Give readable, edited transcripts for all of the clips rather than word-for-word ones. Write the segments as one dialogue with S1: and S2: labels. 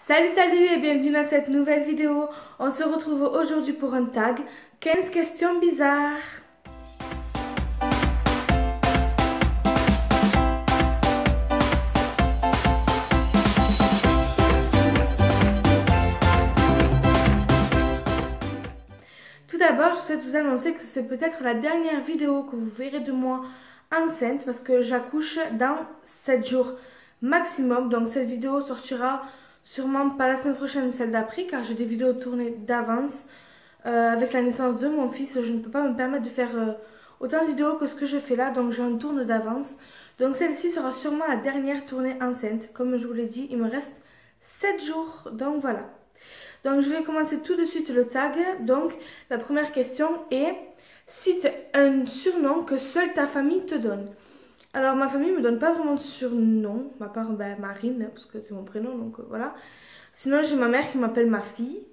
S1: Salut et bienvenue dans cette nouvelle vidéo. On se retrouve aujourd'hui pour un tag 15 questions bizarres. Tout d'abord, je souhaite vous annoncer que c'est peut-être la dernière vidéo que vous verrez de moi enceinte parce que j'accouche dans 7 jours maximum. Donc cette vidéo sortira sûrement pas la semaine prochaine, celle d'après, car j'ai des vidéos tournées d'avance. Avec la naissance de mon fils, je ne peux pas me permettre de faire autant de vidéos que ce que je fais là, donc j'ai un tourne d'avance. Donc celle-ci sera sûrement la dernière tournée enceinte. Comme je vous l'ai dit, il me reste 7 jours, donc voilà. Donc je vais commencer tout de suite le tag. Donc la première question est: cite un surnom que seule ta famille te donne. Alors ma famille me donne pas vraiment de surnom, à part Marine, parce que c'est mon prénom, donc voilà. Sinon j'ai ma mère qui m'appelle ma fille.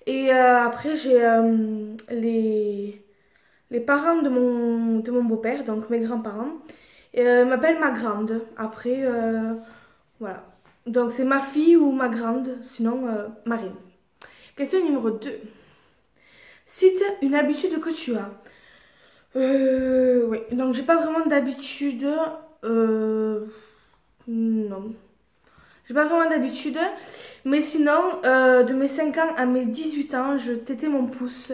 S1: Et après j'ai les parents de mon beau-père, donc mes grands-parents, m'appellent ma grande. Après, voilà. Donc c'est ma fille ou ma grande, sinon Marine. Question numéro 2. Cite une habitude que tu as. Oui, donc j'ai pas vraiment d'habitude. Non. J'ai pas vraiment d'habitude. Mais sinon, de mes 5 ans à mes 18 ans, je tétais mon pouce.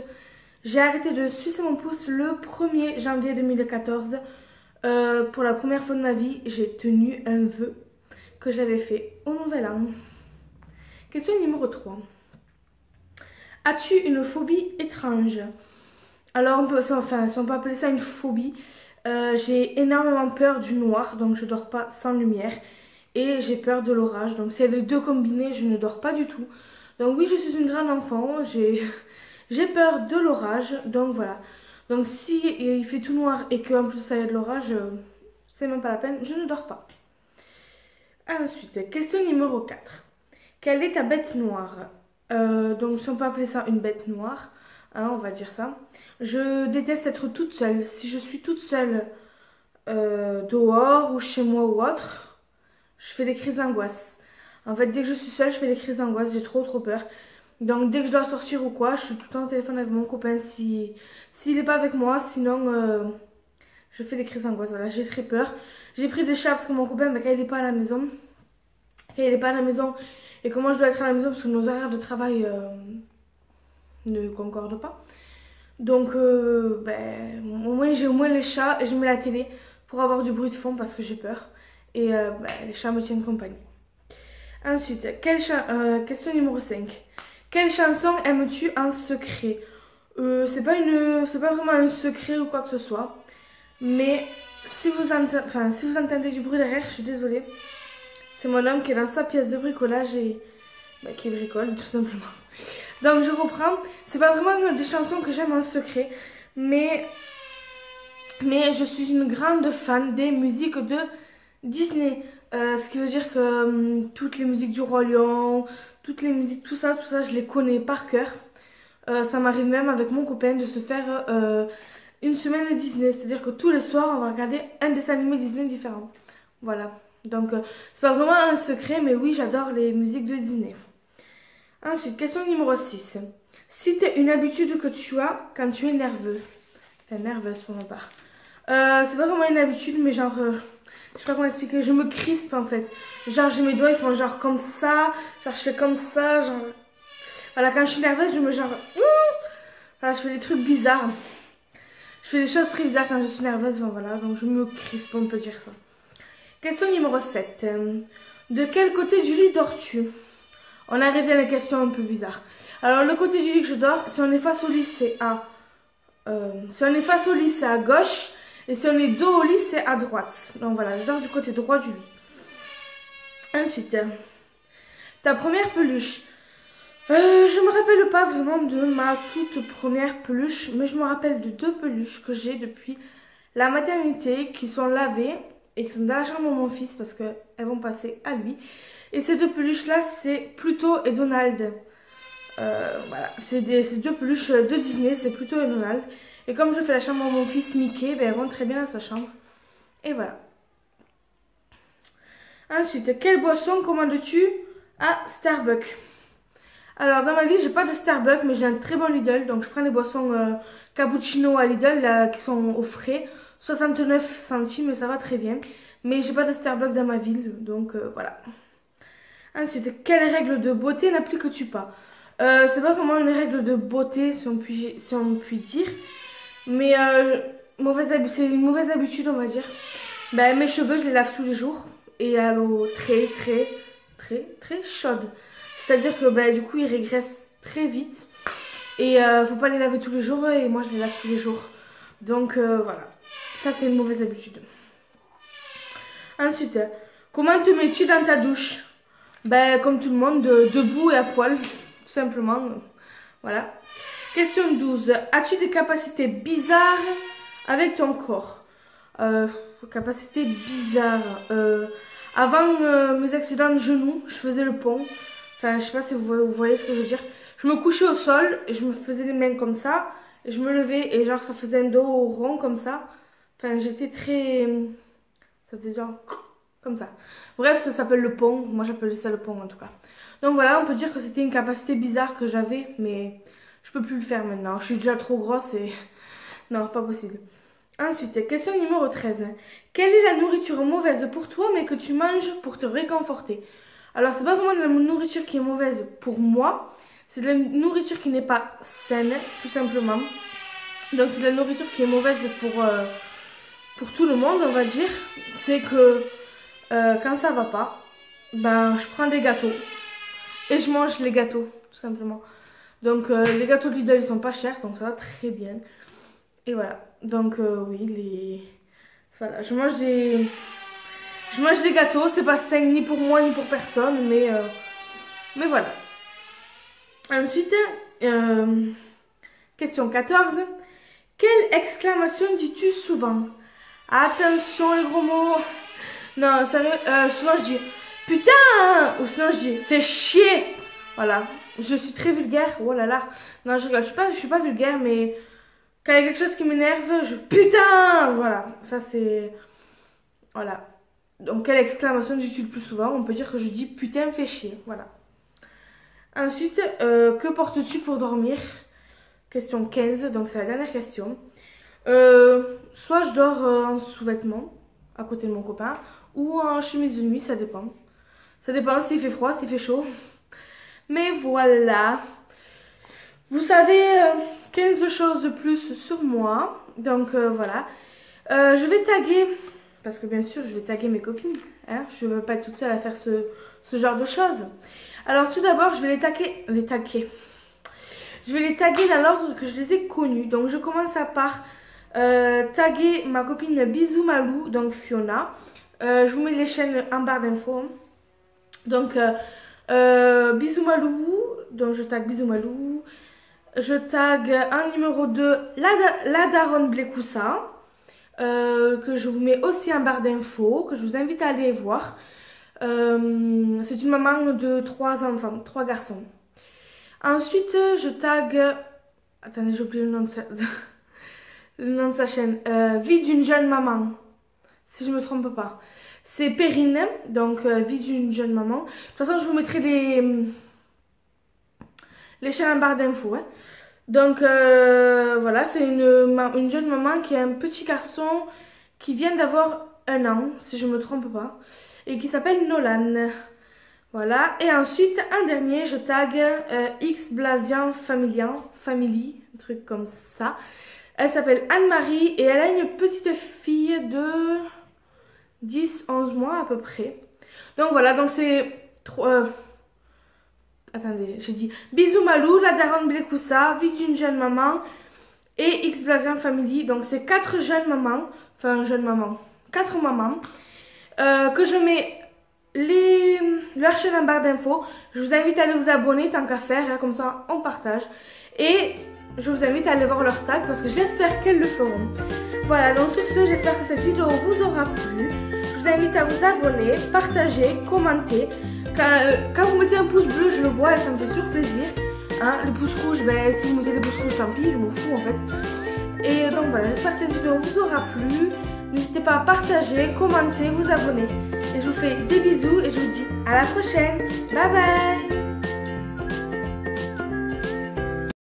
S1: J'ai arrêté de sucer mon pouce le 1er janvier 2014. Pour la première fois de ma vie, j'ai tenu un vœu que j'avais fait au Nouvel An. Question numéro 3. As-tu une phobie étrange? Alors, si on peut appeler ça une phobie, j'ai énormément peur du noir, donc je dors pas sans lumière. Et j'ai peur de l'orage, donc c'est les deux combinés, je ne dors pas du tout. Donc oui, je suis une grande enfant, j'ai peur de l'orage, donc voilà. Donc si il fait tout noir et qu'en plus ça y a de l'orage, c'est même pas la peine, je ne dors pas. Ensuite, question numéro 4. Quelle est ta bête noire? Donc si on peut appeler ça une bête noire, hein, on va dire ça. Je déteste être toute seule. Si je suis toute seule dehors ou chez moi ou autre, je fais des crises d'angoisse. En fait, dès que je suis seule, je fais des crises d'angoisse, j'ai trop peur. Donc dès que je dois sortir ou quoi, je suis tout le temps au téléphone avec mon copain s'il n'est pas avec moi, sinon je fais des crises d'angoisse. Voilà, j'ai très peur. J'ai pris des chats parce que mon copain, quand il n'est pas à la maison, et que moi je dois être à la maison parce que nos horaires de travail ne concordent pas. Donc au moins j'ai les chats et je mets la télé pour avoir du bruit de fond parce que j'ai peur. Et les chats me tiennent compagnie. Ensuite, question numéro 5. Quelle chanson aimes-tu en secret? C'est pas vraiment un secret ou quoi que ce soit. Mais si vous entendez du bruit derrière, je suis désolée. C'est mon homme qui est dans sa pièce de bricolage et qui bricole tout simplement. Donc je reprends. C'est pas vraiment des chansons que j'aime en secret. Mais je suis une grande fan des musiques de Disney. Ce qui veut dire que toutes les musiques du Roi Lion, toutes les musiques, tout ça, je les connais par cœur. Ça m'arrive même avec mon copain de se faire une semaine de Disney. C'est-à-dire que tous les soirs, on va regarder un dessin animé Disney différent. Voilà. Donc, c'est pas vraiment un secret, mais oui, j'adore les musiques de Disney. Ensuite, question numéro 6. Cite une habitude que tu as quand tu es nerveux. T'es nerveuse pour ma part. C'est pas vraiment une habitude, mais genre... je sais pas comment expliquer, je me crispe en fait. Genre j'ai mes doigts, ils font genre comme ça. Genre je fais comme ça, genre... Voilà, quand je suis nerveuse, je me genre... Voilà, je fais des trucs bizarres. Je fais des choses très bizarres quand je suis nerveuse, voilà. Donc je me crispe, on peut dire ça. Question numéro 7. De quel côté du lit dors-tu? On arrive à la question un peu bizarre. Alors le côté du lit que je dors, si on est face au lit, c'est à... si on est face au lit, c'est à gauche. Et si on est dos au lit, c'est à droite. Donc voilà, je dors du côté droit du lit. Ensuite, ta première peluche. Je me rappelle pas vraiment de ma toute première peluche, mais je me rappelle de 2 peluches que j'ai depuis la maternité, qui sont lavées et qui sont dans la chambre de mon fils parce qu'elles vont passer à lui. Et ces 2 peluches-là, c'est Pluto et Donald. Voilà, c'est 2 peluches de Disney, c'est Pluto et Donald. Et comme je fais la chambre de mon fils Mickey, elles vont très bien dans sa chambre. Et voilà. Ensuite, quelle boisson commandes-tu à Starbucks? Alors dans ma ville j'ai pas de Starbucks mais j'ai un très bon Lidl. Donc je prends les boissons cappuccino à Lidl là, qui sont au frais. 69 centimes mais ça va très bien. Mais j'ai pas de Starbucks dans ma ville. Donc voilà. Ensuite, quelle règle de beauté n'appliques-tu pas? C'est pas vraiment une règle de beauté si on peut dire. Mais c'est une mauvaise habitude on va dire. Ben, mes cheveux je les lave tous les jours. Et à l'eau très chaude. C'est-à-dire que ben, du coup ils régressent très vite. Et faut pas les laver tous les jours et moi je les lave tous les jours. Donc voilà, ça c'est une mauvaise habitude. Ensuite, comment te mets-tu dans ta douche? Ben comme tout le monde, debout et à poil, tout simplement. Voilà. Question 12. As-tu des capacités bizarres avec ton corps? Capacités bizarres. Avant mes accidents de genoux, je faisais le pont. Enfin, je sais pas si vous voyez ce que je veux dire. Je me couchais au sol et je me faisais les mains comme ça. Et je me levais et genre ça faisait un dos rond comme ça. Enfin, j'étais très... Ça faisait genre... Comme ça. Bref, ça s'appelle le pont. Moi, j'appelais ça le pont en tout cas. Donc voilà, on peut dire que c'était une capacité bizarre que j'avais. Mais je peux plus le faire maintenant. Je suis déjà trop grosse et... Non, pas possible. Ensuite, question numéro 13. Quelle est la nourriture mauvaise pour toi mais que tu manges pour te réconforter? Alors, c'est pas vraiment de la nourriture qui est mauvaise pour moi. C'est de la nourriture qui n'est pas saine, tout simplement. Donc, c'est de la nourriture qui est mauvaise pour tout le monde, on va dire. C'est que quand ça va pas, ben, je prends des gâteaux. Et je mange les gâteaux, tout simplement. Donc, les gâteaux de Lidl, ils sont pas chers, donc ça va très bien. Et voilà. Donc, oui, voilà, je mange des gâteaux, c'est pas sain ni pour moi ni pour personne, mais voilà. Ensuite, question 14. Quelle exclamation dis-tu souvent? Attention les gros mots. Non, sérieux, souvent je dis putain, ou sinon je dis fais chier. Voilà, je suis très vulgaire, oh là là. Non, je rigole, je suis pas vulgaire, mais quand il y a quelque chose qui m'énerve, je putain, voilà, ça c'est... Voilà. Donc, quelle exclamation dis-tu le plus souvent? On peut dire que je dis putain, fais chier. Voilà. Ensuite, que portes-tu pour dormir? Question 15, donc c'est la dernière question. Soit je dors en sous-vêtements, à côté de mon copain, ou en chemise de nuit, ça dépend. Ça dépend s'il fait froid, s'il fait chaud. Mais voilà. Vous savez 15 choses de plus sur moi. Donc voilà. Je vais taguer... Parce que bien sûr, je vais taguer mes copines. Hein, je ne veux pas être toute seule à faire ce genre de choses. Alors tout d'abord, je vais les taguer. Je vais les taguer dans l'ordre que je les ai connues. Donc je commence par taguer ma copine Bisou Malou, donc Fiona. Je vous mets les chaînes en barre d'infos. Donc Bisou Malou, donc je tag Bisou Malou. Je tag en numéro 2 la daronne Blécoussa. Que je vous mets aussi en barre d'infos, que je vous invite à aller voir. C'est une maman de 3 enfants, 3 garçons. Ensuite, je tag... Attendez, j'ai oublié le nom de sa chaîne. Vie d'une jeune maman, si je me trompe pas. C'est Perrine, donc Vie d'une jeune maman. De toute façon, je vous mettrai les chaînes en barre d'infos. Hein. Donc voilà, c'est une jeune maman qui a un petit garçon qui vient d'avoir 1 an, si je ne me trompe pas, et qui s'appelle Nolan. Voilà, et ensuite, un dernier, je tag X Blasian Family, un truc comme ça. Elle s'appelle Anne-Marie et elle a une petite fille de 10-11 mois à peu près. Donc voilà, donc c'est... Attendez, j'ai dit Bisou Malou, la daronne Blécoussa, Vie d'une jeune maman et X Blasian Family. Donc c'est 4 jeunes mamans, enfin jeunes mamans, 4 mamans que je mets leur chaîne en barre d'infos. Je vous invite à aller vous abonner tant qu'à faire, hein, comme ça on partage. Et je vous invite à aller voir leur tag parce que j'espère qu'elles le feront. Voilà, donc sur ce, j'espère que cette vidéo vous aura plu. Je vous invite à vous abonner, partager, commenter. Quand vous mettez un pouce bleu, je le vois et ça me fait toujours plaisir. Hein, les pouces rouges, ben, si vous mettez des pouces rouges, tant pis, je m'en fous en fait. Et donc voilà, j'espère que cette vidéo vous aura plu. N'hésitez pas à partager, commenter, vous abonner. Et je vous fais des bisous et je vous dis à la prochaine. Bye bye!